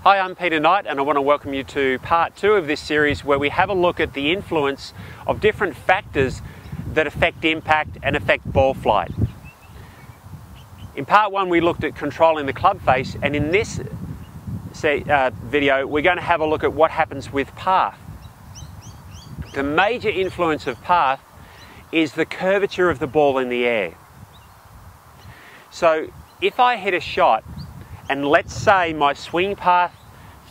Hi, I'm Peter Knight and I want to welcome you to part 2 of this series where we have a look at the influence of different factors that affect impact and affect ball flight. In part 1 we looked at controlling the club face, and in this video we're going to have a look at what happens with path. The major influence of path is the curvature of the ball in the air. So if I hit a shot and let's say my swing path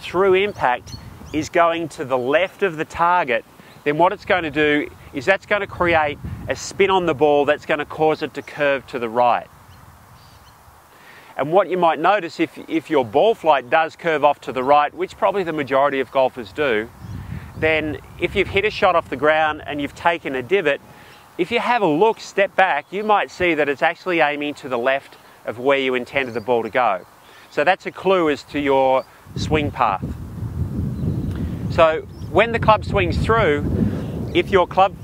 through impact is going to the left of the target, then what it's going to do is that's going to create a spin on the ball that's going to cause it to curve to the right. And what you might notice if your ball flight does curve off to the right, which probably the majority of golfers do, then if you've hit a shot off the ground and you've taken a divot, if you have a look, step back, you might see that it's actually aiming to the left of where you intended the ball to go. So that's a clue as to your swing path. So when the club swings through, if your club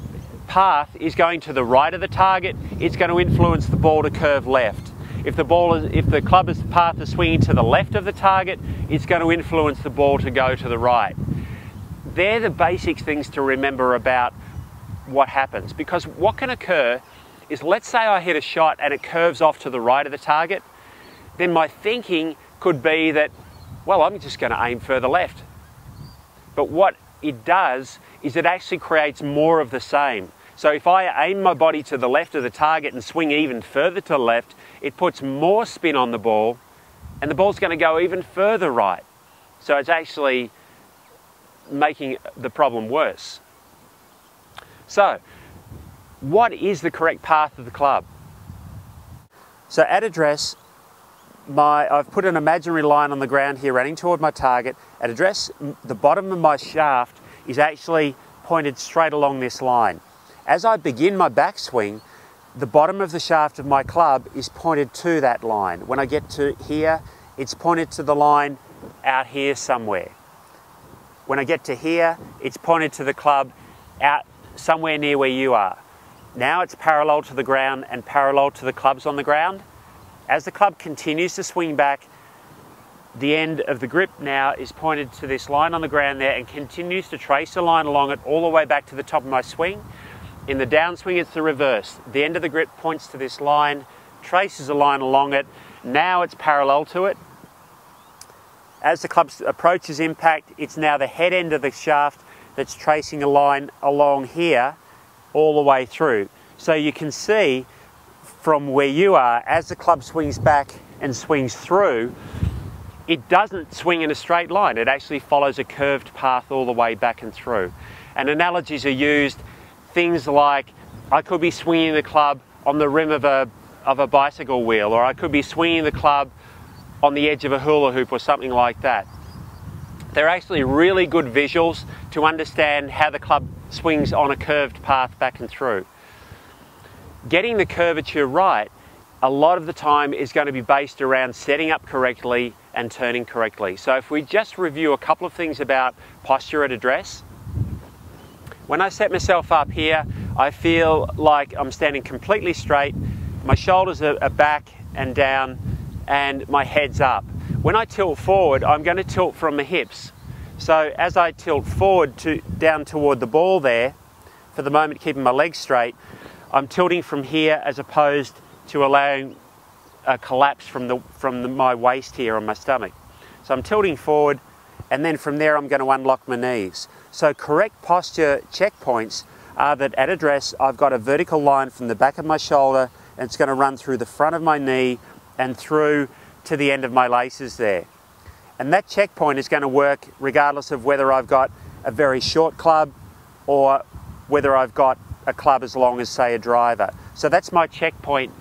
path is going to the right of the target, it's going to influence the ball to curve left. If the club's path is swinging to the left of the target, it's going to influence the ball to go to the right. They're the basic things to remember about what happens, because what can occur is, let's say I hit a shot and it curves off to the right of the target, then my thinking could be that, well, I'm just going to aim further left. But what it does is it actually creates more of the same. So if I aim my body to the left of the target and swing even further to the left, it puts more spin on the ball and the ball's going to go even further right. So it's actually making the problem worse. So what is the correct path of the club? So at address, I've put an imaginary line on the ground here running toward my target. At address, the bottom of my shaft is actually pointed straight along this line. As I begin my backswing, the bottom of the shaft of my club is pointed to that line. When I get to here, it's pointed to the line out here somewhere. When I get to here, it's pointed to the club out somewhere near where you are. Now it's parallel to the ground and parallel to the clubs on the ground. As the club continues to swing back, the end of the grip now is pointed to this line on the ground there and continues to trace a line along it all the way back to the top of my swing. In the downswing, it's the reverse. The end of the grip points to this line, traces a line along it. Now it's parallel to it. As the club approaches impact, it's now the head end of the shaft that's tracing a line along here all the way through. So you can see from where you are, as the club swings back and swings through, it doesn't swing in a straight line. It actually follows a curved path all the way back and through. And analogies are used, things like I could be swinging the club on the rim of a bicycle wheel, or I could be swinging the club on the edge of a hula hoop or something like that. They're actually really good visuals to understand how the club swings on a curved path back and through. Getting the curvature right, a lot of the time, is going to be based around setting up correctly and turning correctly. So if we just review a couple of things about posture at address. When I set myself up here, I feel like I'm standing completely straight. My shoulders are back and down and my head's up. When I tilt forward, I'm going to tilt from the hips. So as I tilt forward down toward the ball there, for the moment keeping my legs straight, I'm tilting from here as opposed to allowing a collapse from my waist here on my stomach. So I'm tilting forward, and then from there I'm going to unlock my knees. So correct posture checkpoints are that at address I've got a vertical line from the back of my shoulder, and it's going to run through the front of my knee and through to the end of my laces there. And that checkpoint is going to work regardless of whether I've got a very short club or whether I've got a club as long as, say, a driver. So that's my checkpoint,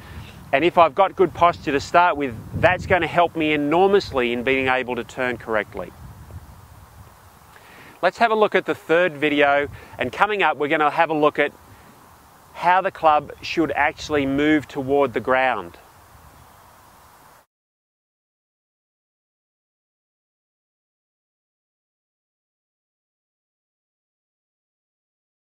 and if I've got good posture to start with, that's going to help me enormously in being able to turn correctly. Let's have a look at the third video, and coming up we're going to have a look at how the club should actually move toward the ground.